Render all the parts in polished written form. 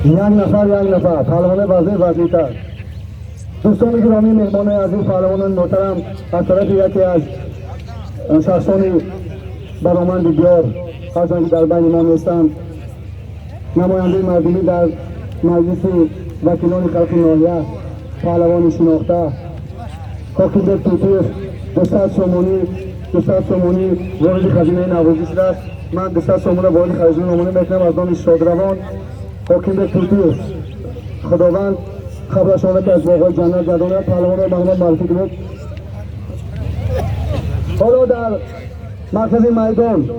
یک نفر پهلوان وزیرتر. دوستان گرامی، مهمان عزیز، پهلوانان محترم، از طرف یکی از شخصان برآمند بیار هستند که در بین ما نیستند، نماینده مردمی در مجلس وکیلان خلق ناحیه، پهلوان شناخته حاکمیت توصیف 200 سومانی وارد خزینه نوروزی شده است. من 200 سومانی وارد خزینه نوروزی میکنم از نام شادروان حاکمیت توصیف. خداوند خبر شما که از باغ‌های جنت گرداند. پهلوان را محمد معرفی کنید. حالا در مرکز میدان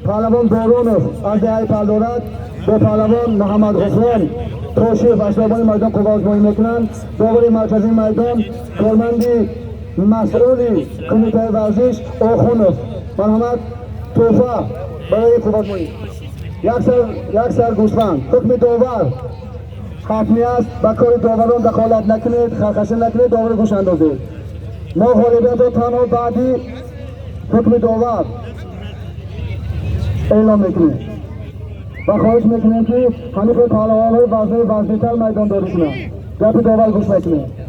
پهلوان بارانوف از دهه پلدارد با پهلوان محمد غفران توشیف اشرابان میدان قوا آزمایی میکنند. داور مرکزی میدان کارمندی مسئولی کمیته ورزش آخونوف محمد توفه برای قوا آزمایی. یک سر گوسفند. حکم داور حتمی است به کار داوران دخالت نکنید، خرخشه نکنید، داور گوش اندازید. ما غالبیت را تنها بعدی حکم داور اعلام میکنیم و خواهش میکنیم که همه خود پهلوان‌های وزنی‌تر میدان داری کنند. گپ داور گوش نکنید.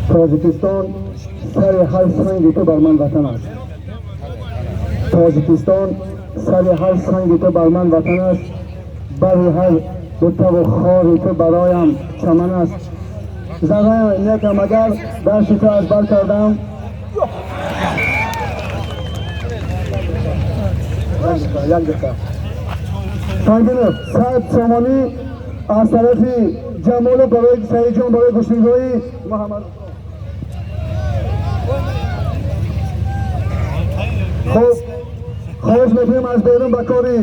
تاجیکستان سر هر سنگی تو بر من وطن است. تاجیکستان سر هر سنگی تو بر من وطن است. بر هر بوته و خاری تو برایم چمن است. زغن نیکم اگر دست تو از بر کردم سنگینه 100 سومانی از طرف جمال برای سعید جان برای گشنیدهای محمد. خب خواهش میکنیم از بیرون بکاری.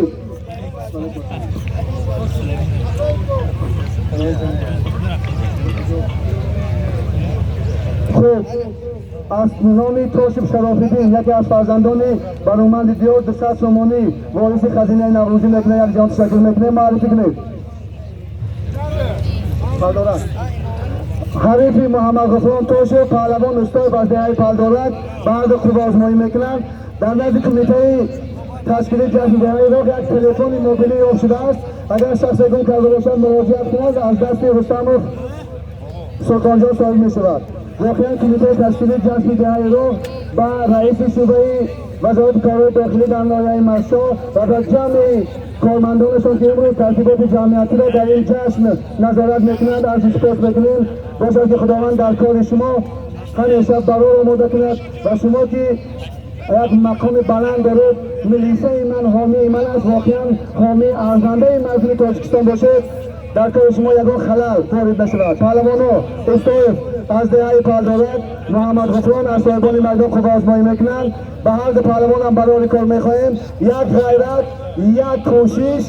خب از نامی توشیف شرافیدین یکی از فرزندان برآمند دیار 200 سومانی وارث خزینه نوروزی میکنه، یک جان تشکر میکنه. معرفی کنید. حریف محمد غفران توشیف پهلوان استاد از دهه پلدارک بعد خوب آزمایی میکنند. در نزد کمیته تشکیل جشن دهه ایراق یک تلفن موبیلی یافت شده است. اگر شخص گم کرده باشد مراجعت کنند. از دست رستموف سلطانجان صاحب می شود. واقعا کمیته تشکیل جشن دهه ایراق با رئیس شعبه وزارت کارهای داخلی در ناحیه مشا و در جمع کارمندانشان که امروز ترتیبات جمعیتی را در این جشن نظارت میکنند از سپاس میکنیم. باشد که خداوند در کار شما همیشه برای آماده کند و شما که یک مقام بلند دارد، ملیسه من حامی من از واقعا حامی ارزنده مردم تاجیکستان باشد، در کار شما یگان خلل وارد نشود. پهلوانا استایف از دهه پلدارک محمد غفران از صاحبان میدان خوب آزمایی میکنند. به هر دو پهلوان هم برای کار میخواهیم یک غیرت، یک کوشش،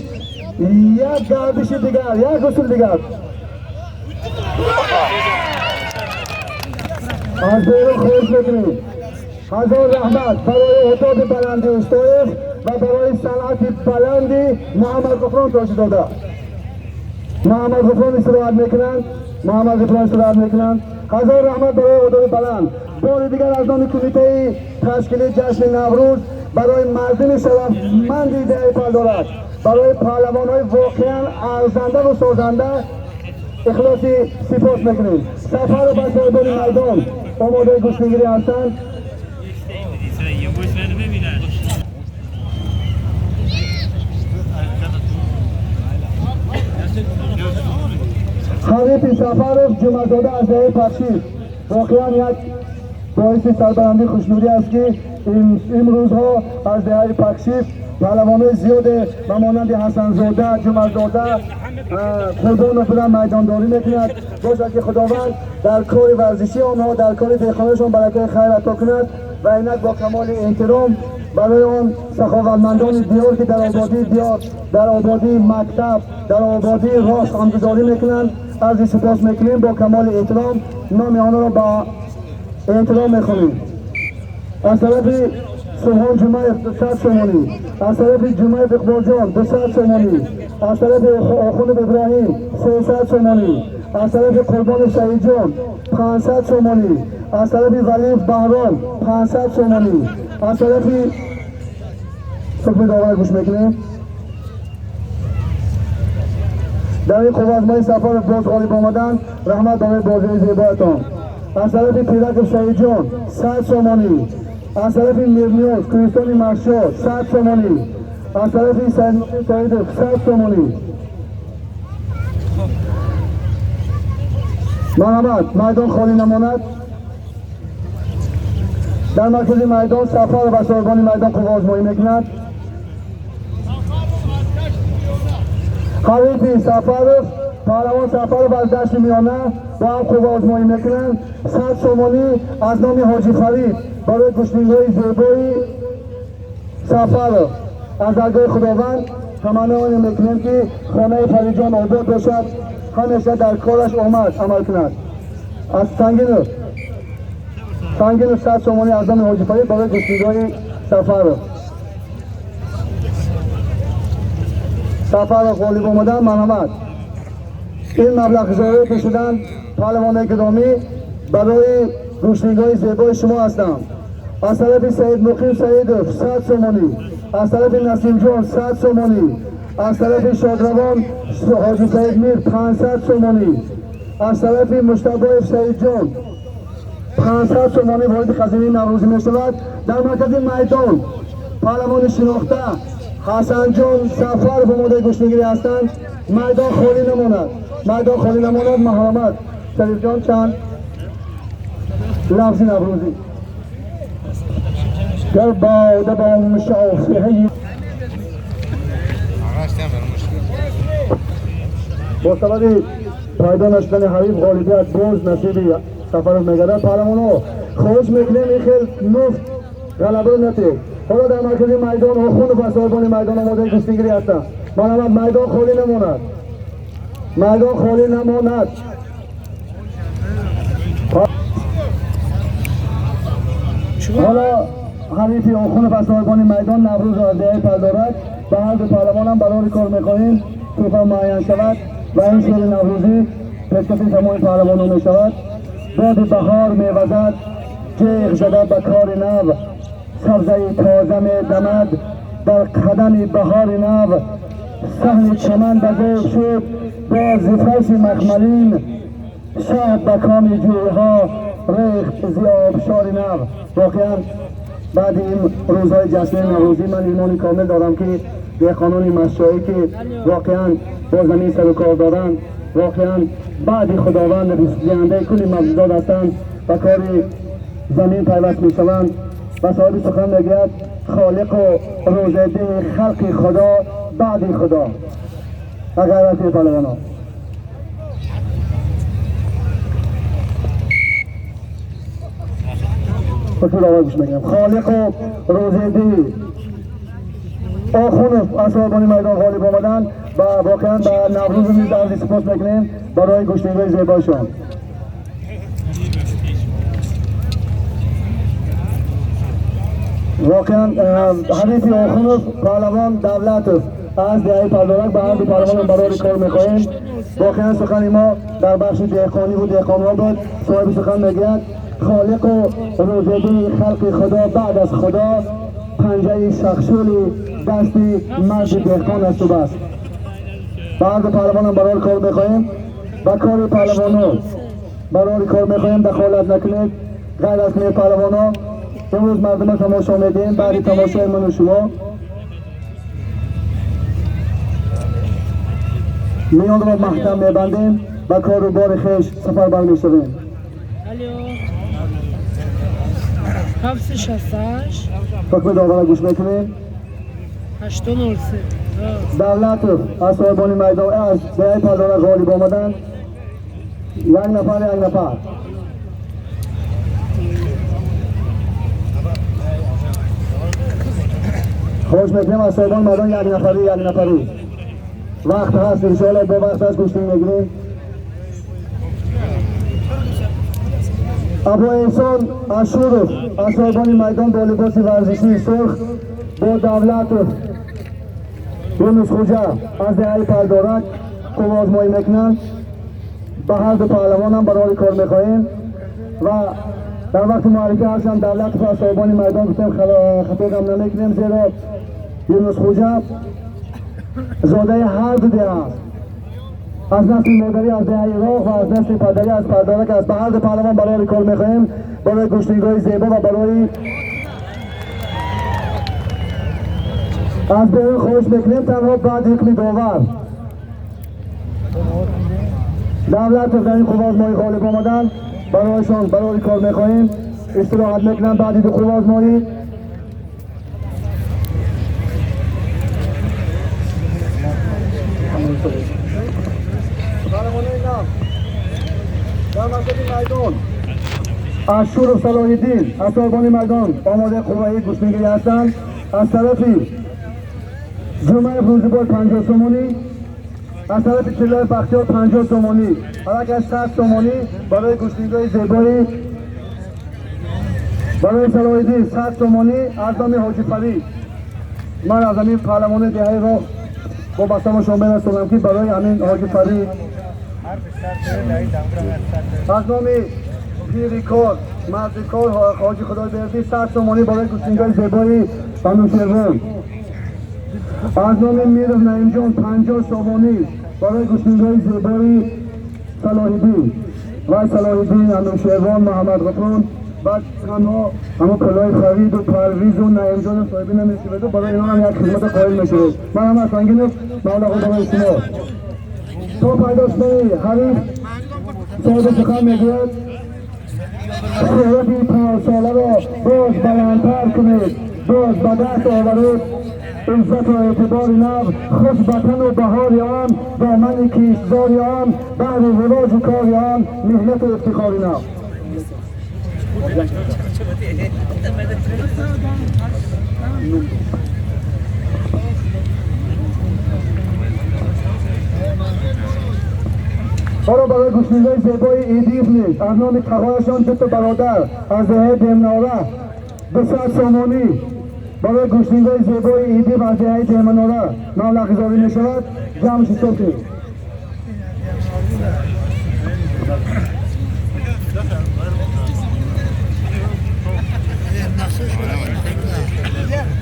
یک گردش دیگر، یک اصول دیگر. از بیرون خواهش میکنیم هزار رحمت برای اتاق بلندی استایف و برای صنعت بلندی محمد غفران توشیف داده. محمد غفران استراحت میکنند. هزار رحمت برای اتاق بلند. بار دیگر از نام کمیته تشکیل جشن نوروز برای مردم شرفمند دهه پلدارک، برای پهلوان‌های واقعا ارزنده و سازنده اخلاصی سپاس میکنیم. سفر و بسیاربان میدان آماده گوشنگیری هستند. حریف سفرов جمعزاده از دهه پخشید واقعا یک باعث سربلندی خوشنودی است که این روزها از دهه پخشید پهلوانان زیاد و مانند حسنزاده، جمعزاده خودان بودن میدانداری میکند. باشد که خداوند در کار ورزشی آنها، در کار دیخانهشان برکت خیر عطا کند و اینک با کمال احترام برای آن سخاوتمندان دیار که در آبادی دیار، در آبادی مکتب، در آبادی راست همگذاری میکنند از سپاس میکنیم. با کمال احترام نام آنها را با احترام میخوانیم. از طرف سوهان جمعه 200 سومانی، از طرف جمعه اقبال جان 200 سومانی، از طرف آخوند ابراهیم 300 سومانی، از طرف قربان شهید جان 500 سومانی، از طرف ولی بهرام 500 سومانی، از طرف حکم داور گوش میکنیم. در این خوازمای سفر باز غالب آمدن رحمت برای بازی زیبایتان. از طرف پیرک شهید جان 100 سومانی، از طرف میرنیوز کریستانی مخشار 100 سومانی، از طرف سعید 100 سومانی. مرحمت میدان خالی نماند. در مرکز میدان سفر و صاحبان میدان خوازمایی میکند. حریفی سفر پهلوان سفر و از دشت میانه با هم خوازمایی میکنند. 100 سومانی از نام حاجی فرید برای گشنگ‌های زیبایی سفر از درگاه خداوند تمنا میکنیم که خانه فرید جان آباد باشد، همیشه در کارش آمد عمل کند. از سنگین 100 سومانی از نام حاجی فرید برای گشنگ‌های سفر غالب آمدن. مرحمت این مبلغ اضافه کشیدن پهلوان گرامی برای گوشنگ‌های زیبای شما هستم. از طرف سعید مقیم سعید 100 سومانی، از طرف نسیم جان 100 سومانی، از طرف شادروان حاجی سعید میر 500 سومانی، از طرف مجتبی سعید جان 500 سومانی وارد خزینه نوروزی می شود. در مرکز میدان پهلوان شناخته حسن جان سفر به مدل گشنگیری هستند. میدان خالی نماند. محرمت شریف جان چند لفظی نوروزی در باده با مشافهی با سبب پیدا نشدن حریف غالبیت باز نصیب سفر میگردد. پهلوان‌ها خواهش میکنیم این خیلی مفت غلبه نتید. حالا در مرکز میدان آخوند و صاحبان میدان آماده گشنگیری هستند. مرحمت میدان خالی نماند. حالا حریفی آخوند و صاحبان میدان نوروز را دهه پردارد. به هر دو پهلوان هم برای کار میخواهیم توفا معین شود و این شعر نوروزی پیشکش تمام پهلوانان می شود. باد بهار میوزد جیغ زده به کار نو، سبزه تازه می دمد در قدم بهار نو. صحن چمن بزرگ شد باز فرش مخملین، شاید به کام جویها ریخت زی آبشار نو. واقعا بعد این روزهای جشن نوروزی من ایمانی کامل دارم که دهقانان مشایی که واقعا با زمین سر و کار دارند، واقعا بعد خداوند رسیدنده کلی موجودات هستند و کار زمین پیوست می شوند و صاحب سخن میگوید خالق و روزده خلق خدا بعد خدا. و غیرت پهلوانان بطور آواز گوش میگم خالق و روزده آخوند اصحابان میدان غالب آمدن و واقعا به نوروز نیز عرض سپاس میکنیم برای گشنگی‌های زیبایشان. واقعا حریفی آخوند پهلوان دولت از دهه پردارک به هر دو پهلوان برای کار میخواهیم. واقعا سخن ما در بخش دهقانی و دهقان‌ها بود. صاحب سخن میگوید خالق و روزده خلق خدا بعد از خدا، پنجه شخشولی دستی مرد دهقان است و بس. بعد پهلوان هم برای کار میخواهیم و کار پهلوانان برای کار میخواهیم دخالت نکنید. غیر از که پهلوانان امروز مردم تماشا میدیم. بعد تماشای من و شما میان رو محکم میبندیم و کار رو بار خیش سفر بر میشویم. 768 حکم داور گوش میکنیم. 803 دولت از صاحبان میدان از دهه پردارک غالب آمدن. یک نفر خواهش میکنیم از صاحبان میدان یک نفری وقت هست انشاءالله به وقت هست گوشتیم میگیریم. ابو احسان اشورف از صاحبان میدان با لباس ورزشی سرخ با دولت یونس خوجه از دهه پردارک خوازمایی میکنند. با هر دو پهلوان هم برای کار میخواهیم و در وقت معرفی هستم دولت و صاحبان میدان گفتم خطا نمیکنیم، زیرا یونس خوجا زاده هر دو ده است، از نسل مادری از ده عراق و از نسل پدری از پردارک است. به هر دو پهلوان برای کار میخواهیم، برای گشتیگاه زیبا و برای از بیرون خواهش میکنیم تنها بعد حکم داور دولت در این خوب آزمایی غالب آمدن برایشان برای کار میخواهیم. استراحت میکنم بعد دو خوب آزمایی. در مرکز میدان اشور و صلاح الدین از صاحبان میدان آماده قوه‌ای گوشتنگری هستند. از طرفی جمعه روزبار 50 تومانی، از طرف چلای بختیار 50 تومانی، حرکت 100 تومانی برای گوشتنگری زیبایی. برای صلاح الدین 100 تومانی از نام حاجی فرید. من از همین پهلوان دهه را با بستم شما می‌رسونم که برای همین حاجی فرید از نام پیریکار مردکار حاجی خدایبردی 100 تومانی برای گوشتنگری زیبایی انوشیروان. از نام میر نعیم جان 50 تومانی برای گوشتنگری زیبایی صلاح الدین و صلاح الدین انوشیروان محمد غفران. بعد تنها همه کلاه فرید و پرویز و نعیم جان صاحبی نمیشه برای اینا هم یک خدمت قائل میشه. من هم از سنگین مولا خدا برای شما تو پیداش نمی حریف صاحب سخن میگوید شهرتی پارساله را باز بلندتر کنید، باز به دست آورید عزت و اعتبار نو، خوش وطن و بهار آن، دامن کیشتزار آن، بهر رواج و کار آن، مهنت و افتخار نو. برای گوشتنگری زیبای ایدیف نیست از نام تقایشان دو برادر از دهه دهمناره 200 تومانی برای گوشتنگری زیبای ایدیف از دهه دهمناره مبلغ گذاری می شود. جمعش حساب کنید.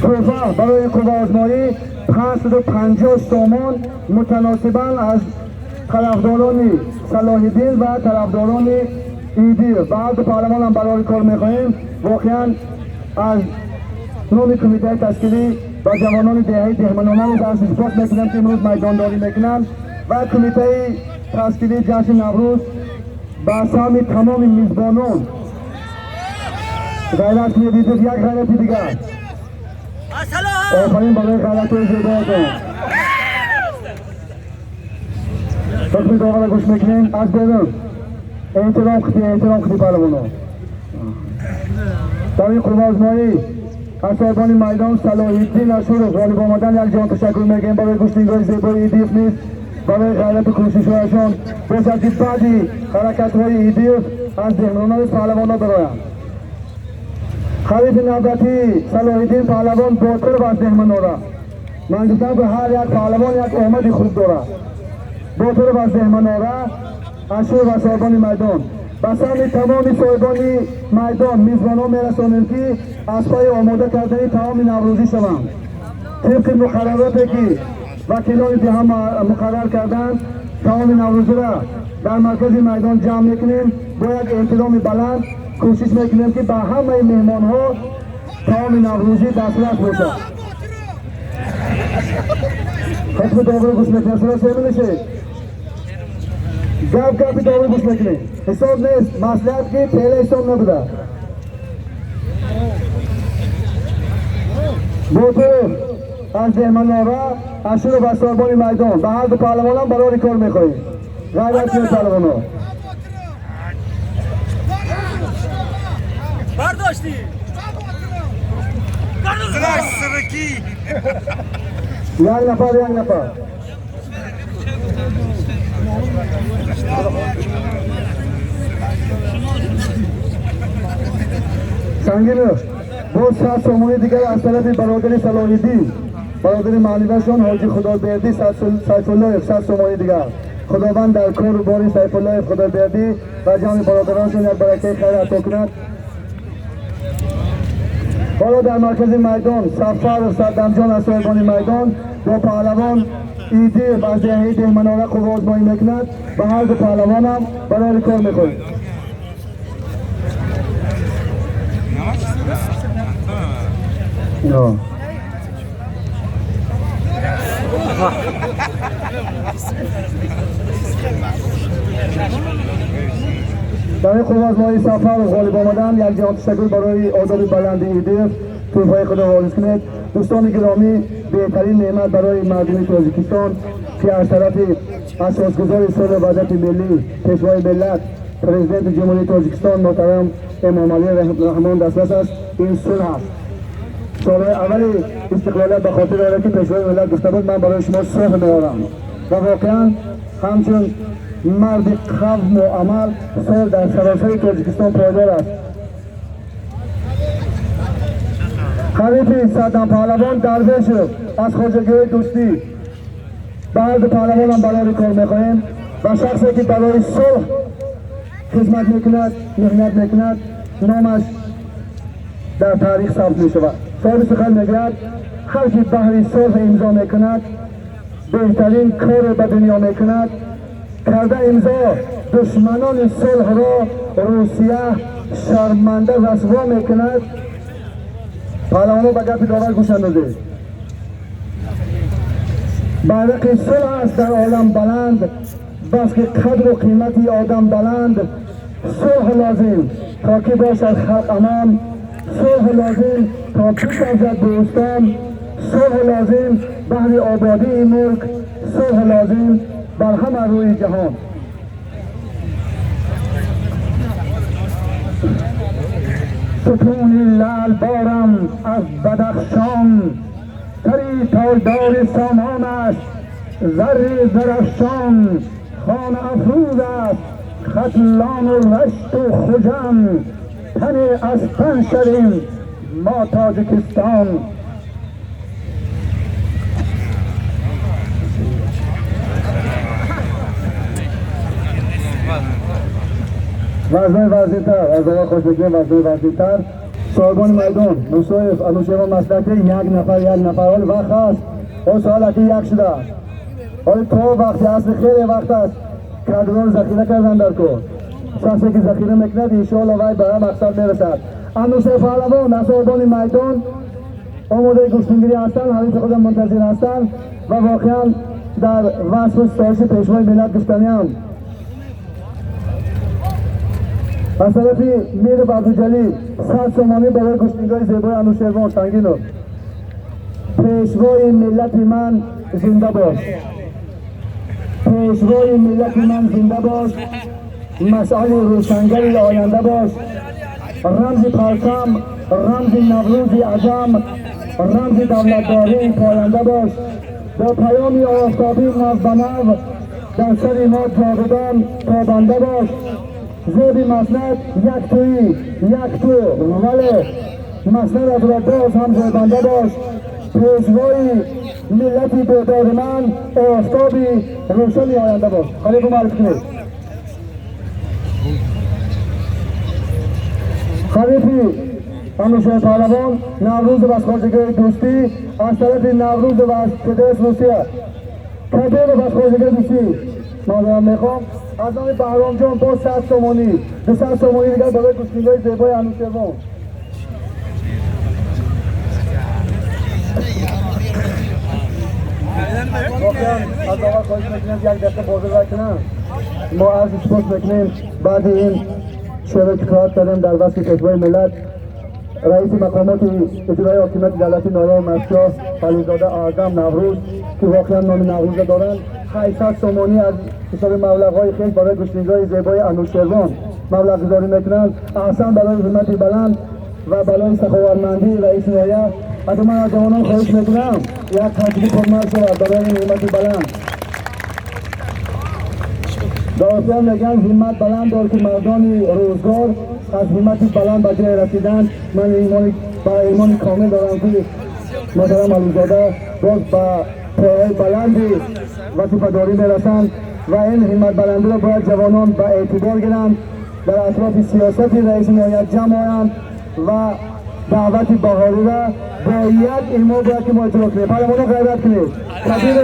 کوفه برای کوفه آزمایی 550 تومان متناسباً از طرفداران صلاح الدین و طرفداران ایدی. بعد پارلمان هم برای کار میخواهیم. واقعا از نام کمیته تشکیلی و جوانان دهه دهمنانه در سپاس میکنم که امروز میدانداری میکنند و کمیته تشکیلی جشن نوروز به اسم تمام میزبانان غیرت میدید یک غیرتی دیگر آفرین برای غیرت زیباتون. حکم داور را گوش میکنیم. از بیرون احترام خودی پهلوانا در این خوب آزمایی از صاحبان میدان صلاح الدین اشور غالب آمدن یک جان تشکر میگیم برای گوشتنگری زیبای ایدیف نیست برای غیرت و کوشش‌هایشان باشد که بعدی حرکت‌های ایدیف از دهمنان پهلوانا برآیند. خریف نوبتی صلاح الدین پهلوان بالاتر و از دهمناره. من گفتم به هر یک پهلوان یک آمد خوب دارد. بالاتر و از دهمناره اشور و صاحبان میدان به سهم تمام صاحبان میدان میزبانان میرسانیم که از پای آماده کردن تمام نوروزی شوند. طبق مقرراتی که وکیلان ده مقرر کردند تمام نوروزی را در مرکز میدان جمع میکنیم. با یک احترام بلند کوشش میکنیم که به همه مهمان ها تمام نوروزی دسترس باشد. حکم داور گوش میکنیم. سرا سیمه نشه گپ داور گوش میکنیم. حساب نیست مصلحت که پهله حساب نبوده. بوتو از دهمناره اشور و صاحبان میدان به هر دو پهلوان هم برای کار میخواهیم. غیرت پهلوان ها برداشتی سرکی یک نفر سنگین باز 100 تومانی دیگر از طرف برادر صلاح الدین برادر معنیوشان حاجی خدایبردی سیفالله 100 تومانی دیگر خداوند در کار و باری سیف الله خدابردی و جمع برادرانشون یک برکه خیر عطا کند. حالا در مرکز میدان سفر و صدامجان از صاحبان میدان دو پهلوان ایدی از دهه دهمناره خوب آزمایی میکند و هر دو پهلوان هم برای کار میکنند. در این خوب آزمایی سفر و غالب آمدن یک جهان تشکر برای آداب بلند ایدی توفای خدا واریز کنید. دوستان گرامی، بهترین نعمت برای مردم تاجیکستان که از طرف اساسگزار صلح و وحدت ملی پیشوای ملت پرزیدنت جمهوری تاجیکستان محترم امام علی رحمان دسترس است. این صلح است. سال اول استقلالیت به خاطر آره که پیشوای ملت گفته بود من برای شما صلح میارم و واقعا همچون مرد خفم و عمل صلح در سراسر تاجیکستان پایدار است. خلیفه صدام پهلوان درویش از خواجگی دوستی به هر دو پهلوان هم برای کار میخواهیم و شخصی که برای صلح خدمت میکند محنت میکند نامش در تاریخ ثبت میشود. صاحب سخن میگوید هر که بهر صلح امضا میکند بهترین کار به دنیا میکند. کرده امضا دشمنان صلح را روسیه شرمنده رسوا میکند. پهلوانا به گپ داور گوش اندازید. بیرق صلح است در عالم بلند بس که قدر و قیمتی آدم بلند. صلح لازم تا که باشد خلق امان، صلح لازم تا بسازد دوستان، صلح لازم بهر آبادی ملک، صلح لازم بر همه روی جهان. ستون لعل بارم از بدخشان، تری تالدار سامانش زر زرفشان. خان افروز است ختلان و رشت و خجم، تن از تن شویم ما تاجیکستان. وزنای وزیرتر از آقای خوشبگی وزنای وزیرتر صاحبان میدان مصایف انوشیروان مسلکی یک نفر حال وقت است و سالتی یک شده. حالی تا وقتی اصل خیلی وقت است کادران ذخیره کردن در کار. شخصی که ذخیره میکند انشاءالله وای به مقصد میرسد. انوشه پهلوان از صاحبان میدان آماده گفتگویی هستند، حریف خودم منتظر هستند و واقعا در وصف و ستایش پیشوای ملت گفتنیم. از طرفی میر عبدالجلیل 100 سومانی برای گشتیگاه زیبای انوشیروان سنگینو. پیشوای ملت من زنده باش، پیشوای ملت من زنده باش، مشعل روشنگری آینده باش، رمز پرچم، رمز نوروز عجم، رمز دولتداری پاینده باش. با پیامی آفتابی نو به نو در سر ما جاودان تابنده باش. زیب مسند یک تویی یک تو ولی مسند از را باز هم زیبنده باش. پیشوای ملتی بیدار من آفتابی روشنی آینده باش. خلیفه معرفی کنید. خلیفه انوشه پهلوان نوروز و خواجگی دوستی از طرف نوروز و پدرس روسیه کبیر و خواجگی دوستی معذرت میخوام از نام بهرام جان با 100 سومانی 200 سومانی دیگر برای گشتیگاه زیبای انوشیروان. واقعا از آقا خواهش میکنم یک دقیقه بازی کنم. ما از سپاس میکنیم بعد این شعر کفایت کردیم در وصف پیشوای ملت رئیس مقامات اجرای حاکمیت دولتی نایب مشکا خلیلزاده اعظم نوروز که واقعا نام نوروز دارند 800 سومانی از حساب مبلغ‌های خیلی برای گشتیگاه زیبای انوشیروان مبلغ گذاری میکنند. احسن برای حرمت بلند و برای سخاوتمندی رئیس نایب از من از جوانان خواهش میکنم یک تشریف فرمال شود برای حرمت بلند. داستان میگن همت بلند دار که مردان روزگار از همت بلند به جای رسیدن. من ایمان کامل دارم که محترم علیزاده باز به پایه‌های بلندی وظیفه‌داری میرسند و این همت بلندی را باید جوانان به اعتبار گیرند، در اطراف سیاست رئیس نهایت جمع آیند و دعوت بهاری را باید ایما باید که ما اجرا کنیم. پارلمانو غیرت کنید. کبیر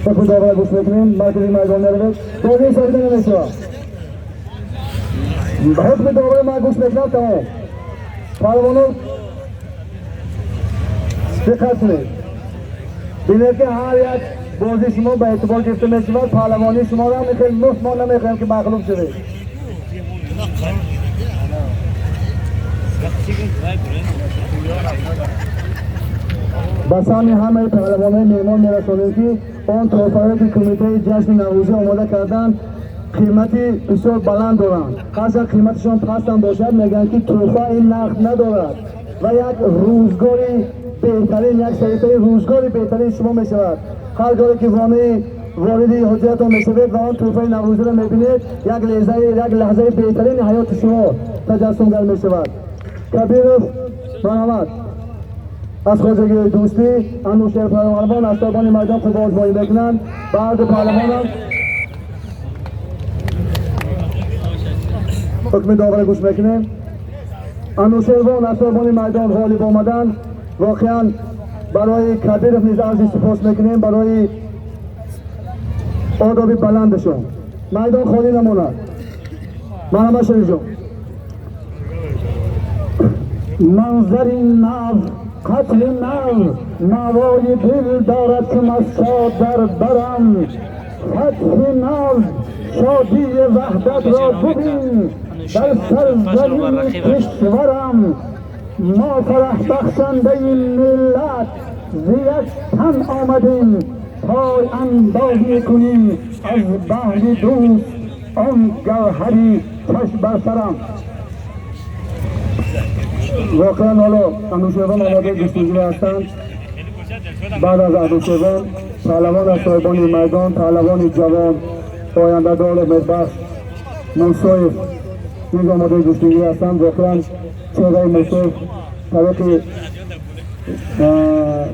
بکن داور گوش بکنیم. مرکزی میدان نروید. بازی حسابی نمیشه. حکم داور ما گوش بکنم تمام. پارلمانو دقت کنید. بینید که هر یک بازی شما به اعتبار گرفته میشود. پارلمانی شما را میخواهیم مفت ما نمیخواهیم که مغلوب شوید. بسان همه پهلوانان میهمان میرسانیم که آن تحفه‌ای که کمیته جشن نوروزی آماده کردن قیمتی بسیار بلند دارند. هرچند قیمتشان پست هم باشد میگن که تحفه این نقد ندارد و یک روزگاری بهترین، یک صحیفه روزگاری بهترین شما میشود. هر گاهی که وارد حجرتان میشوید و آن تحفه نوروزی را میبینید یک لحظه بهترین حیات شما تجسمگر میشود. کبیر مرحمت از خواجگی دوستی انوشیر پهلوان از صاحبان میدان خوب آزمایی میکنند. بعد پارلمان هم حکم داور گوش میکنیم. انوشیروان از صاحبان میدان غالب آمدن. واقعا برای کبیر نیز عرض سپاس میکنیم برای آداب بلندشون. میدان خالی نماند. مرحمت شریف جان. منظری نو قتل نو نوای دل دارد که مسا در برم. فتح نو شادی وحدت را ببین در سرزمین کشورم. ما فرح بخشنده این ملت ز یک تن آمدیم پای اندازی کنیم از بحر دوست آن گوهری چشم بر سرم. واقعا حالا انوشیروان آماده گفتگو هستند. بعد از انوشیروان پهلوان از صاحبان میدان، پهلوان جوان آینده دار امیدبخش موسوی نیز آماده گفتگو هستند. واقعا چهره موسوی طبق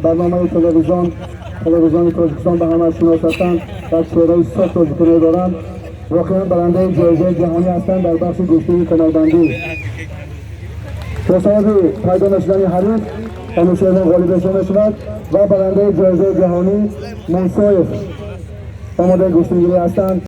برنامه تلویزیون تاجیکستان به همه شناس هستند و چهره صاف تاجیکانه دارند. واقعا برنده جایزه جهانی هستند در بخش گفتگو کمربندی. با سبب پیدا نشدن حریف انوشیروان غالب شود و برنده جایزه جهانی موسوی آماده گفتگو هستند.